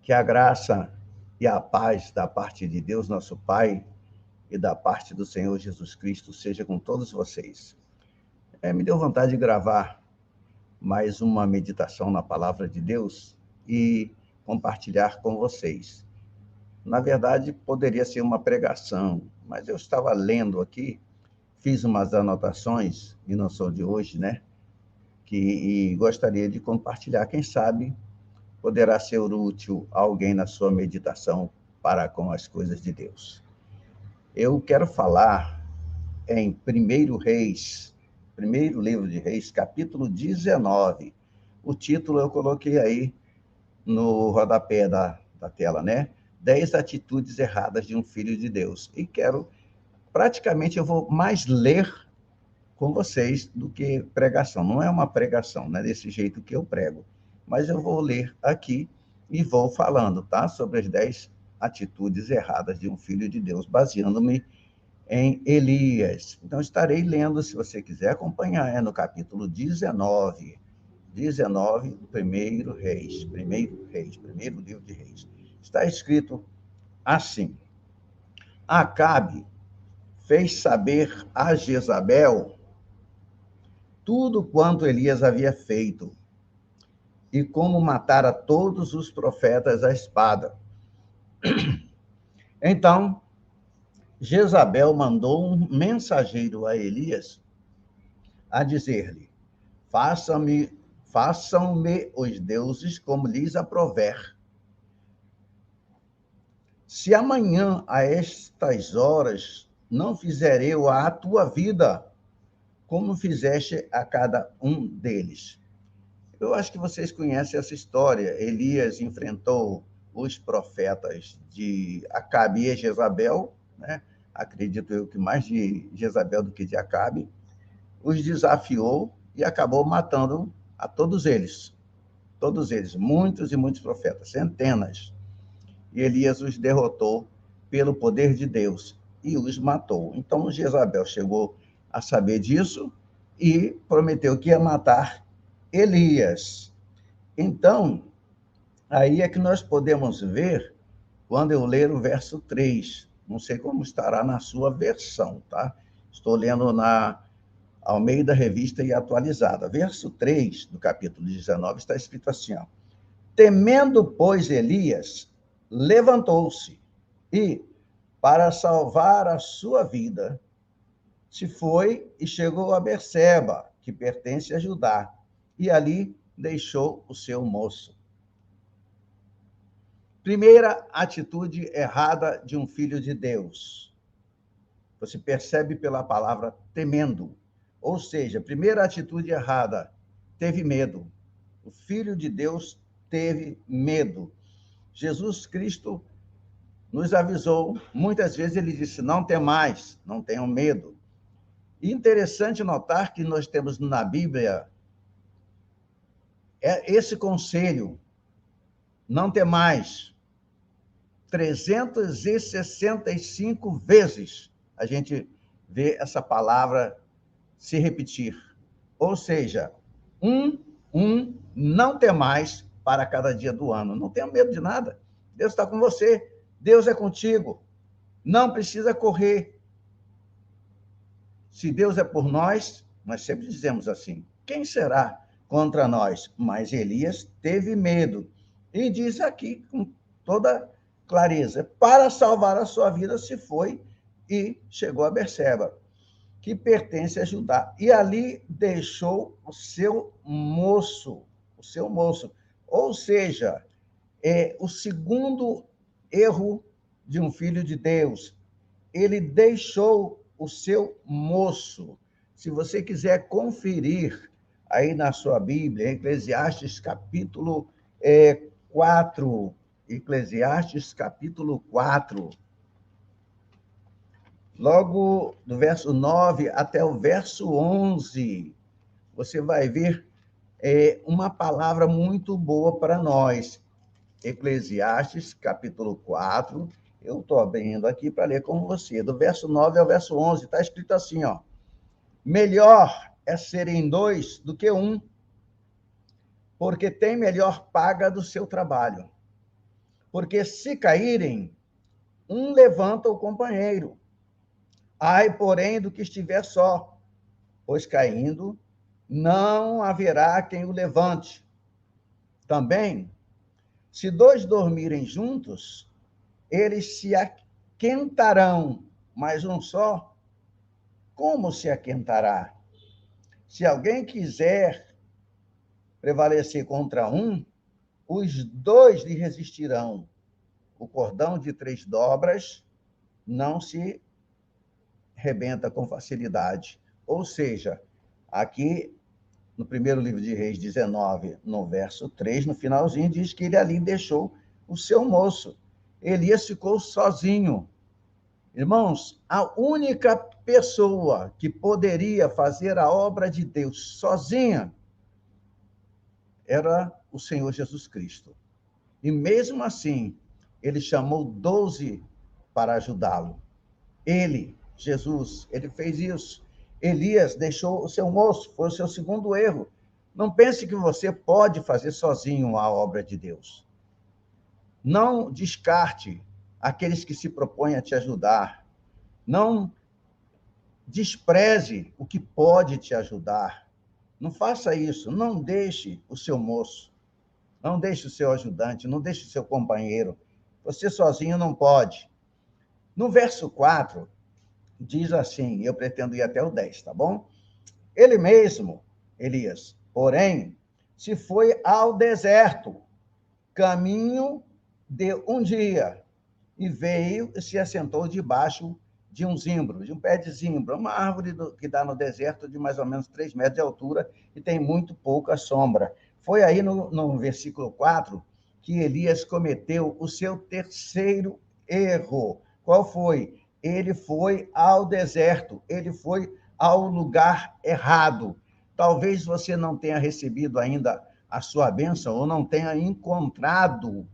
Que a graça e a paz da parte de Deus, nosso Pai, e da parte do Senhor Jesus Cristo seja com todos vocês. Me deu vontade de gravar mais uma meditação na palavra de Deus e compartilhar com vocês. Na verdade, poderia ser uma pregação, mas eu estava lendo aqui, fiz umas anotações, e não são de hoje, né? E gostaria de compartilhar. Quem sabe poderá ser útil a alguém na sua meditação para com as coisas de Deus. Eu quero falar em 1 Reis, primeiro livro de Reis, capítulo 19. O título eu coloquei aí no rodapé da tela, né? 10 atitudes erradas de um filho de Deus. E praticamente eu vou mais ler com vocês do que pregação. Não é uma pregação, não é desse jeito que eu prego. Mas eu vou ler aqui e vou falando, tá? Sobre as 10 atitudes erradas de um filho de Deus, baseando-me em Elias. Então, estarei lendo, se você quiser acompanhar, no capítulo 19, primeiro livro de Reis. Está escrito assim: Acabe fez saber a Jezabel tudo quanto Elias havia feito e como matara todos os profetas à espada. Então, Jezabel mandou um mensageiro a Elias a dizer-lhe: façam-me os deuses como lhes aprover. Se amanhã, a estas horas, não fizer eu a tua vida, como fizeste a cada um deles. Eu acho que vocês conhecem essa história. Elias enfrentou os profetas de Acabe e Jezabel, né? Acredito eu que mais de Jezabel do que de Acabe, os desafiou e acabou matando a todos eles, muitos e muitos profetas, centenas. E Elias os derrotou pelo poder de Deus e os matou. Então Jezabel chegou a saber disso e prometeu que ia matar Elias. Então, aí é que nós podemos ver, quando eu ler o verso 3, não sei como estará na sua versão, tá? Estou lendo na Almeida Revista e Atualizada. Verso 3 do capítulo 19 está escrito assim, ó: Temendo, pois, Elias, levantou-se e, para salvar a sua vida, se foi e chegou a Berseba, que pertence a Judá, e ali deixou o seu moço. Primeira atitude errada de um filho de Deus. Você percebe pela palavra temendo. Ou seja, primeira atitude errada, teve medo. O filho de Deus teve medo. Jesus Cristo nos avisou, muitas vezes ele disse: não temais, não tenham medo. E interessante notar que nós temos na Bíblia esse conselho: não temais. 365 vezes a gente vê essa palavra se repetir. Ou seja, não temais para cada dia do ano. Não tenha medo de nada. Deus está com você. Deus é contigo. Não precisa correr. Se Deus é por nós, nós sempre dizemos assim: quem será contra nós? Mas Elias teve medo. E diz aqui com toda clareza: para salvar a sua vida, se foi e chegou a Berseba, que pertence a Judá. E ali deixou o seu moço. Ou seja, o segundo erro de um filho de Deus. Ele deixou o seu moço. Se você quiser conferir aí na sua Bíblia, Eclesiastes capítulo 4, Eclesiastes capítulo 4, logo do verso 9 até o verso 11, você vai ver uma palavra muito boa para nós. Eclesiastes, capítulo 4, eu estou abrindo aqui para ler com você, do verso 9 ao verso 11, está escrito assim, ó: melhor é serem dois do que um, porque tem melhor paga do seu trabalho. Porque se caírem, um levanta o companheiro. Ai, porém, do que estiver só, pois caindo, não haverá quem o levante. Também, se dois dormirem juntos, eles se aquentarão, mas um só, como se aquentará? Se alguém quiser prevalecer contra um, os dois lhe resistirão. O cordão de 3 dobras não se rebenta com facilidade. Ou seja, aqui no primeiro livro de Reis 19, no verso 3, no finalzinho, diz que ele ali deixou o seu moço. Elias ficou sozinho. Irmãos, a única pessoa que poderia fazer a obra de Deus sozinha era o Senhor Jesus Cristo. E mesmo assim, ele chamou 12 para ajudá-lo. Ele, Jesus, ele fez isso. Elias deixou o seu moço, foi o seu segundo erro. Não pense que você pode fazer sozinho a obra de Deus. Não descarte aqueles que se propõem a te ajudar. Não despreze o que pode te ajudar. Não faça isso. Não deixe o seu moço. Não deixe o seu ajudante. Não deixe o seu companheiro. Você sozinho não pode. No verso 4, diz assim, eu pretendo ir até o 10, tá bom? Ele mesmo, Elias, porém, se foi ao deserto, caminho de um dia, e veio e se assentou debaixo de um zimbro, de um pé de zimbro, uma árvore que dá no deserto de mais ou menos 3 metros de altura e tem muito pouca sombra. Foi aí no versículo 4 que Elias cometeu o seu terceiro erro. Qual foi? Ele foi ao deserto, ele foi ao lugar errado. Talvez você não tenha recebido ainda a sua bênção ou não tenha encontrado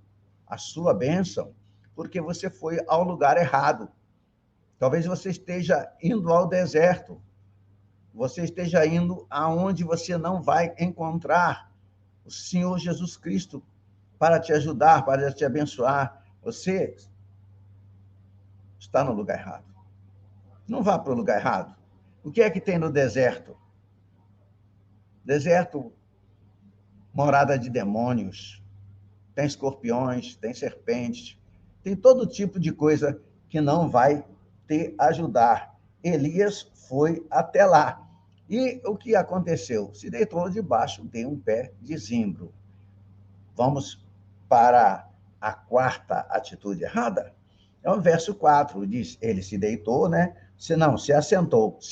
a sua bênção, porque você foi ao lugar errado. Talvez você esteja indo ao deserto, você esteja indo aonde você não vai encontrar o Senhor Jesus Cristo para te ajudar, para te abençoar. Você está no lugar errado. Não vá para o lugar errado. O que é que tem no deserto? Deserto, morada de demônios, tem escorpiões, tem serpentes, tem todo tipo de coisa que não vai te ajudar. Elias foi até lá. E o que aconteceu? Se deitou debaixo de um pé de zimbro. Vamos para a quarta atitude errada? É o verso 4, diz, ele se deitou, né? Se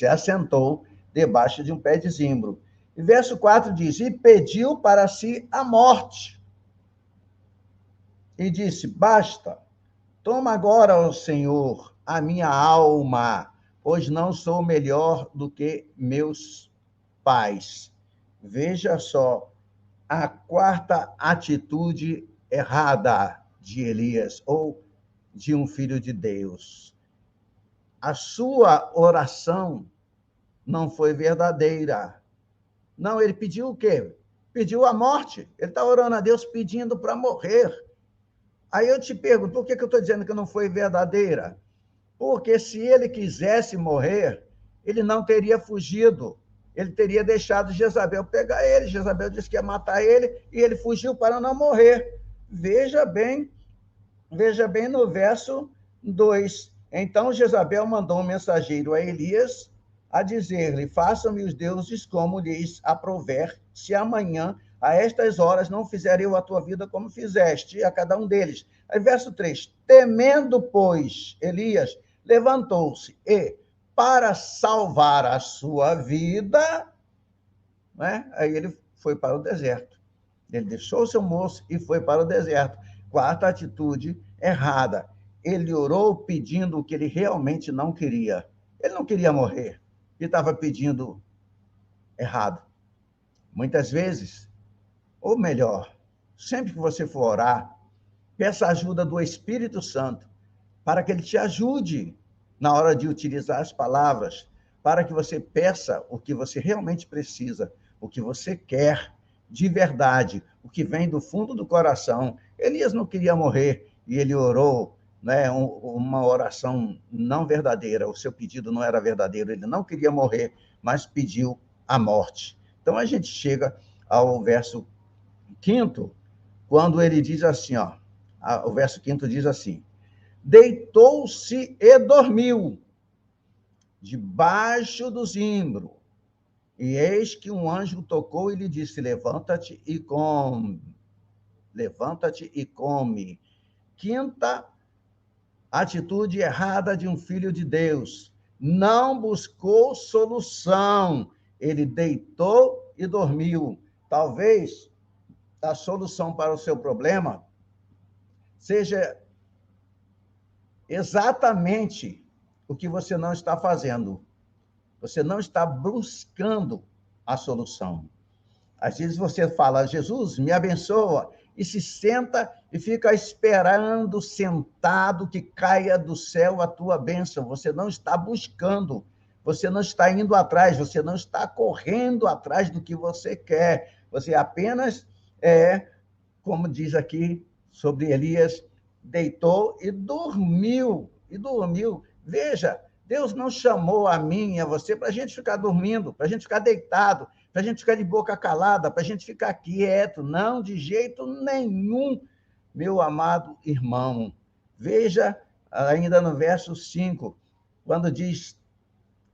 assentou debaixo de um pé de zimbro. E verso 4 diz, e pediu para si a morte. E disse, basta, toma agora, ó Senhor, a minha alma, pois não sou melhor do que meus pais. Veja só, a quarta atitude errada de Elias, ou de um filho de Deus. A sua oração não foi verdadeira. Não, ele pediu o quê? Pediu a morte. Ele está orando a Deus pedindo para morrer. Aí eu te pergunto, por que eu estou dizendo que não foi verdadeira? Porque se ele quisesse morrer, ele não teria fugido. Ele teria deixado Jezabel pegar ele. Jezabel disse que ia matar ele e ele fugiu para não morrer. Veja bem no verso 2. Então Jezabel mandou um mensageiro a Elias a dizer-lhe, façam-me os deuses como lhes aprouver, se amanhã, a estas horas, não fizer eu a tua vida como fizeste a cada um deles. Aí, verso 3, temendo, pois, Elias levantou-se e, para salvar a sua vida, né? Aí ele foi para o deserto. Ele deixou o seu moço e foi para o deserto. Quarta atitude errada. Ele orou pedindo o que ele realmente não queria. Ele não queria morrer. Ele estava pedindo errado. Muitas vezes, ou melhor, sempre que você for orar, peça a ajuda do Espírito Santo para que ele te ajude na hora de utilizar as palavras, para que você peça o que você realmente precisa, o que você quer de verdade, o que vem do fundo do coração. Elias não queria morrer, e ele orou, né, uma oração não verdadeira, o seu pedido não era verdadeiro, ele não queria morrer, mas pediu a morte. Então, a gente chega ao verso 5, quando ele diz assim, ó, o verso 5 diz assim: deitou-se e dormiu debaixo do zimbro, e eis que um anjo tocou e lhe disse: levanta-te e come. Levanta-te e come. Quinta atitude errada de um filho de Deus: não buscou solução, ele deitou e dormiu. Talvez a solução para o seu problema seja exatamente o que você não está fazendo. Você não está buscando a solução. Às vezes você fala: Jesus, me abençoa, e se senta e fica esperando sentado que caia do céu a tua bênção. Você não está buscando, você não está indo atrás, você não está correndo atrás do que você quer. Você apenas como diz aqui sobre Elias, deitou e dormiu. E dormiu. Veja, Deus não chamou a mim e a você para a gente ficar dormindo, para a gente ficar deitado, para a gente ficar de boca calada, para a gente ficar quieto. Não, de jeito nenhum, meu amado irmão. Veja ainda no verso 5, quando diz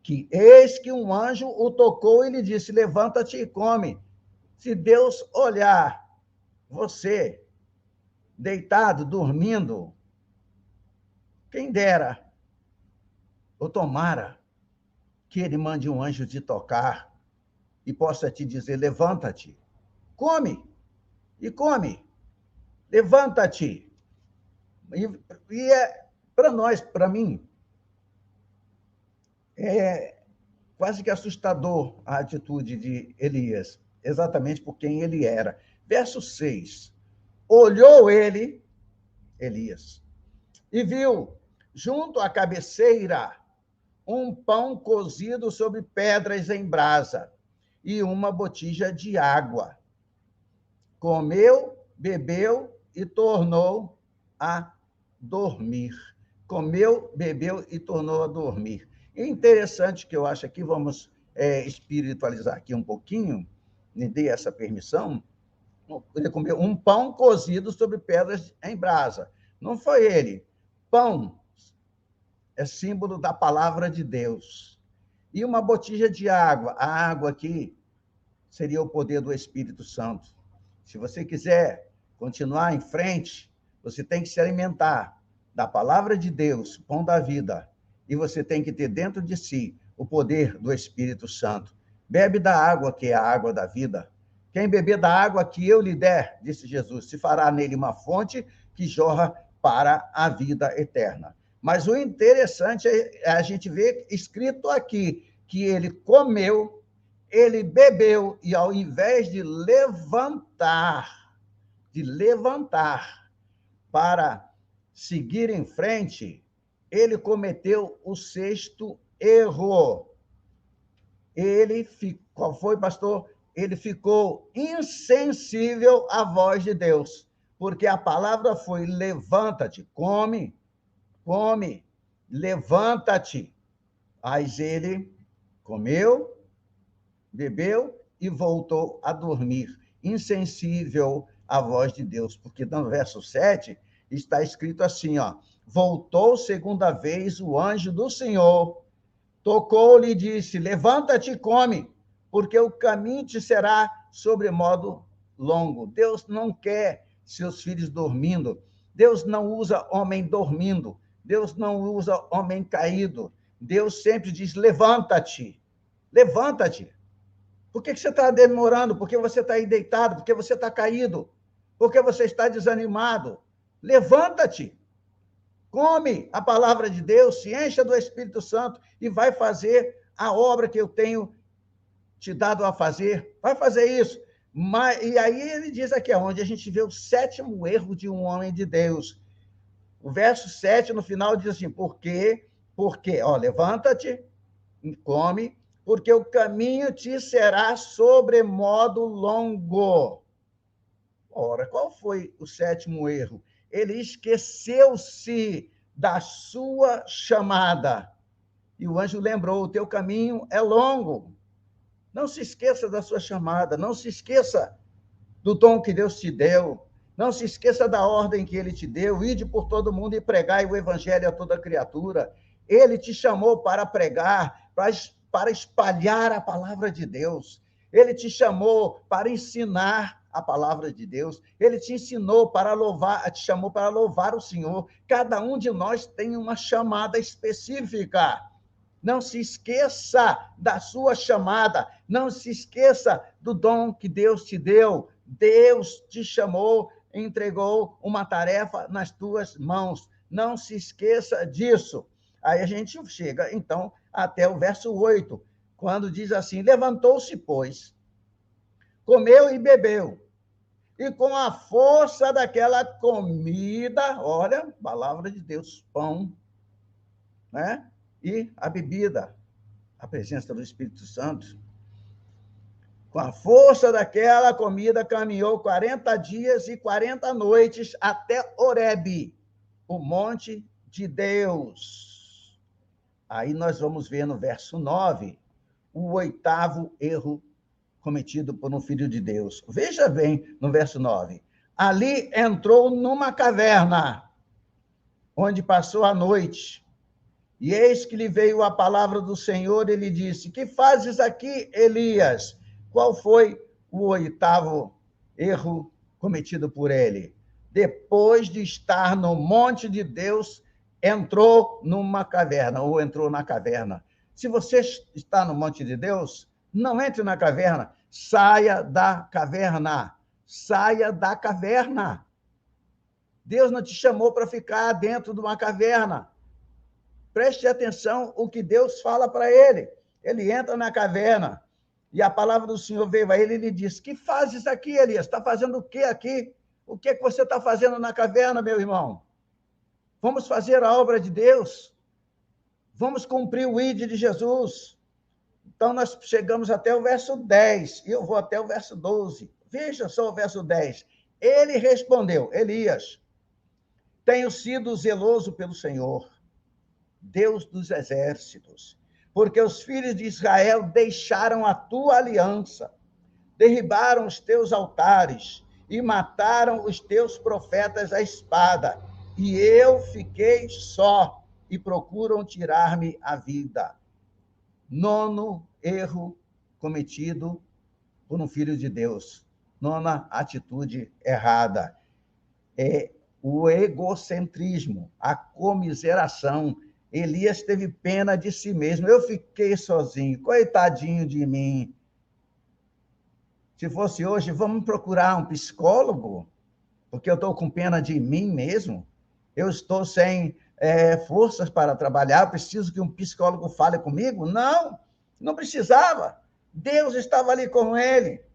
que eis que um anjo o tocou e lhe disse: levanta-te e come. Se Deus olhar você deitado, dormindo, quem dera, ou tomara, que ele mande um anjo te tocar e possa te dizer: levanta-te, come, e come, levanta-te. E para nós, para mim, é quase que assustador a atitude de Elias, exatamente por quem ele era. Verso 6, olhou ele, Elias, e viu, junto à cabeceira, um pão cozido sobre pedras em brasa e uma botija de água. Comeu, bebeu e tornou a dormir. Comeu, bebeu e tornou a dormir. É interessante que eu acho aqui, vamos espiritualizar aqui um pouquinho, me dê essa permissão. Ele comeu um pão cozido sobre pedras em brasa. Não foi ele. Pão é símbolo da palavra de Deus. E uma botija de água. A água aqui seria o poder do Espírito Santo. Se você quiser continuar em frente, você tem que se alimentar da palavra de Deus, pão da vida, e você tem que ter dentro de si o poder do Espírito Santo. Bebe da água, que é a água da vida. Quem beber da água que eu lhe der, disse Jesus, se fará nele uma fonte que jorra para a vida eterna. Mas o interessante é a gente ver escrito aqui que ele comeu, ele bebeu, e ao invés de levantar para seguir em frente, ele cometeu o sexto erro. Qual foi, pastor? Ele ficou insensível à voz de Deus, porque a palavra foi: levanta-te, come, levanta-te. Mas ele comeu, bebeu e voltou a dormir, insensível à voz de Deus, porque no verso 7 está escrito assim, ó: voltou segunda vez o anjo do Senhor, tocou-lhe e disse: levanta-te e come, porque o caminho te será sobremodo longo. Deus não quer seus filhos dormindo. Deus não usa homem dormindo. Deus não usa homem caído. Deus sempre diz: levanta-te, levanta-te. Por que você está demorando? Por que você está aí deitado? Por que você está caído? Por que você está desanimado? Levanta-te, come a palavra de Deus, se encha do Espírito Santo e vai fazer a obra que eu tenho te dado a fazer. Vai fazer isso. E aí ele diz aqui, onde a gente vê o sétimo erro de um homem de Deus. O verso 7, no final, diz assim: porque, levanta-te e come, porque o caminho te será sobremodo longo. Ora, qual foi o sétimo erro? ele esqueceu-se da sua chamada. E o anjo lembrou: o teu caminho é longo. Não se esqueça da sua chamada, não se esqueça do dom que Deus te deu, não se esqueça da ordem que ele te deu: ide por todo mundo e pregai o evangelho a toda criatura. Ele te chamou para pregar, para espalhar a palavra de Deus. Ele te chamou para ensinar a palavra de Deus. Ele te ensinou para louvar, te chamou para louvar o Senhor. Cada um de nós tem uma chamada específica. Não se esqueça da sua chamada, não se esqueça do dom que Deus te deu. Deus te chamou, entregou uma tarefa nas tuas mãos. Não se esqueça disso. Aí a gente chega, então, até o verso 8, quando diz assim: levantou-se, pois, comeu e bebeu, e com a força daquela comida, olha, palavra de Deus, pão, né? E a bebida, a presença do Espírito Santo. Com a força daquela comida, caminhou 40 dias e 40 noites até Horebe, o monte de Deus. Aí nós vamos ver no verso 9 o oitavo erro cometido por um filho de Deus. Veja bem no verso 9. Ali entrou numa caverna, onde passou a noite. E eis que lhe veio a palavra do Senhor, ele disse: que fazes aqui, Elias? Qual foi o oitavo erro cometido por ele? Depois de estar no monte de Deus, entrou numa caverna, ou entrou na caverna. Se você está no monte de Deus, não entre na caverna, saia da caverna. Saia da caverna. Deus não te chamou para ficar dentro de uma caverna. Preste atenção o que Deus fala para ele. Ele entra na caverna e a palavra do Senhor veio a ele e lhe disse: que fazes aqui, Elias? Está fazendo o que aqui? O que você está fazendo na caverna, meu irmão? Vamos fazer a obra de Deus. Vamos cumprir o ID de Jesus. Então, nós chegamos até o verso 10 e eu vou até o verso 12. Veja só o verso 10. Ele respondeu: Elias, tenho sido zeloso pelo Senhor, Deus dos exércitos, porque os filhos de Israel deixaram a tua aliança, derribaram os teus altares e mataram os teus profetas à espada, e eu fiquei só e procuram tirar-me a vida. Nono erro cometido por um filho de Deus. Nona atitude errada é o egocentrismo, a comiseração. Elias teve pena de si mesmo. Eu fiquei sozinho, coitadinho de mim. Se fosse hoje, vamos procurar um psicólogo, porque eu estou com pena de mim mesmo. Eu estou sem forças para trabalhar, preciso que um psicólogo fale comigo? Não, não precisava. Deus estava ali com ele.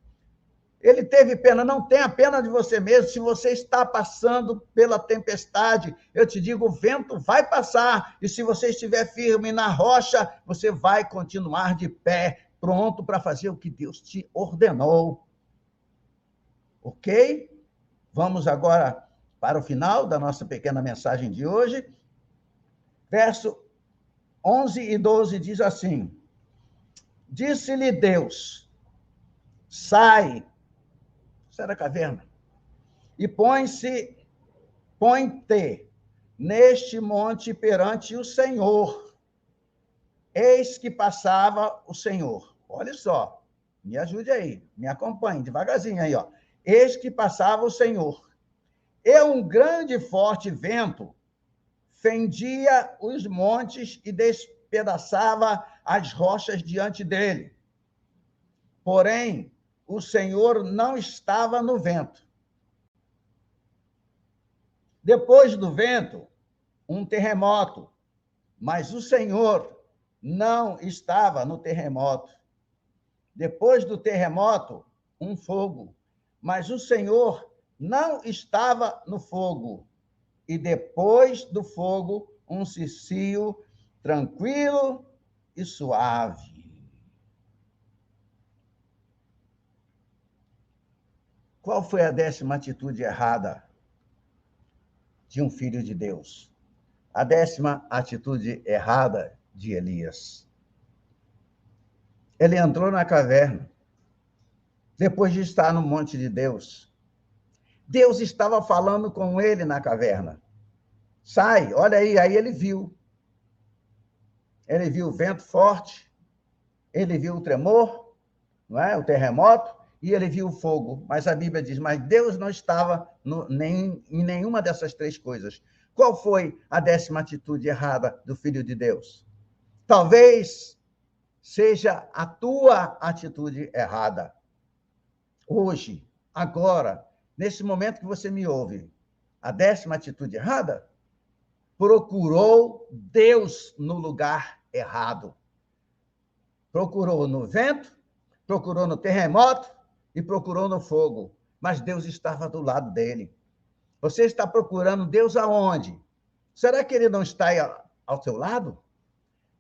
Ele teve pena, não tenha pena de você mesmo. Se você está passando pela tempestade, eu te digo, o vento vai passar, e se você estiver firme na rocha, você vai continuar de pé, pronto para fazer o que Deus te ordenou. Ok? Vamos agora para o final da nossa pequena mensagem de hoje. Verso 11 e 12 diz assim: disse-lhe Deus, sai da caverna, e põe-te neste monte perante o Senhor. Eis que passava o Senhor. Olha só, me ajude aí, me acompanhe devagarzinho aí, ó. Eis que passava o Senhor. E um grande e forte vento fendia os montes e despedaçava as rochas diante dele. Porém, o Senhor não estava no vento. Depois do vento, um terremoto, mas o Senhor não estava no terremoto. Depois do terremoto, um fogo, mas o Senhor não estava no fogo. E depois do fogo, um cicio tranquilo e suave. Qual foi a 10ª atitude errada de um filho de Deus. A 10ª atitude errada de Elias. Ele entrou na caverna, depois de estar no monte de Deus. Deus estava falando com ele na caverna. Sai, olha aí ele viu. Ele viu o vento forte, ele viu o tremor, não é? O terremoto, e ele viu o fogo. Mas a Bíblia diz, mas Deus não estava em nenhuma dessas três coisas. Qual foi a 10ª atitude errada do Filho de Deus? Talvez seja a tua atitude errada. Hoje, agora, nesse momento que você me ouve, a 10ª atitude errada? Procurou Deus no lugar errado. Procurou no vento, procurou no terremoto e procurou no fogo. Mas Deus estava do lado dele. Você está procurando Deus aonde? Será que ele não está ao seu lado?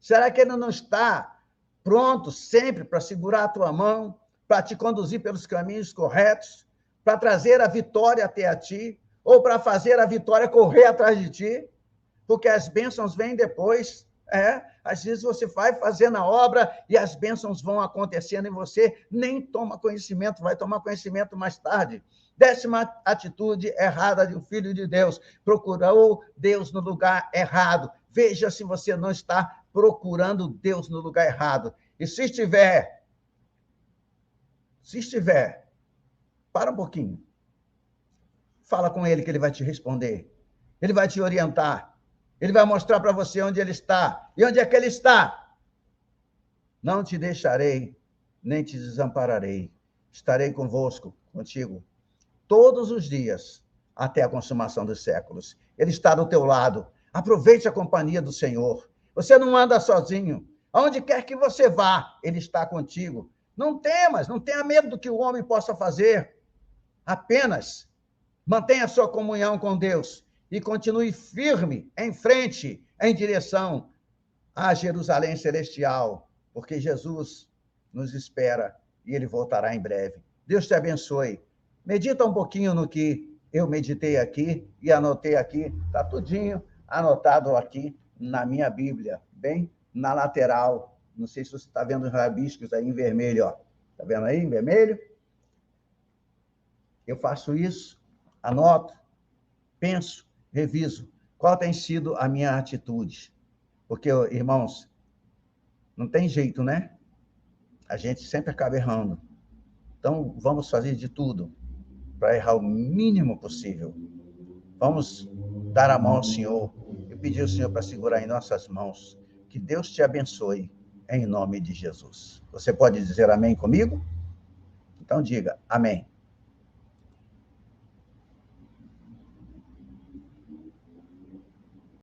Será que ele não está pronto sempre para segurar a tua mão, para te conduzir pelos caminhos corretos, para trazer a vitória até a ti, ou para fazer a vitória correr atrás de ti? Porque as bênçãos vêm depois. Às vezes você vai fazendo a obra e as bênçãos vão acontecendo e você nem toma conhecimento, vai tomar conhecimento mais tarde. 10ª atitude errada de um filho de Deus. Procurou Deus no lugar errado. Veja se você não está procurando Deus no lugar errado. E se estiver, para um pouquinho. Fala com ele que ele vai te responder. Ele vai te orientar. Ele vai mostrar para você onde ele está. E onde é que ele está? Não te deixarei, nem te desampararei. Estarei contigo, todos os dias, até a consumação dos séculos. Ele está do teu lado. Aproveite a companhia do Senhor. Você não anda sozinho. Aonde quer que você vá, ele está contigo. Não temas, não tenha medo do que o homem possa fazer. Apenas mantenha a sua comunhão com Deus e continue firme em frente, em direção a Jerusalém celestial, porque Jesus nos espera e ele voltará em breve. Deus te abençoe. Medita um pouquinho no que eu meditei aqui e anotei aqui. Está tudinho anotado aqui na minha Bíblia, bem na lateral. Não sei se você está vendo os rabiscos aí em vermelho, ó. Está vendo aí em vermelho? Eu faço isso, anoto, penso, reviso. Qual tem sido a minha atitude? Porque, irmãos, não tem jeito, né? A gente sempre acaba errando. Então, vamos fazer de tudo para errar o mínimo possível. Vamos dar a mão ao Senhor e pedir ao Senhor para segurar em nossas mãos. Que Deus te abençoe, em nome de Jesus. Você pode dizer amém comigo? Então, diga amém.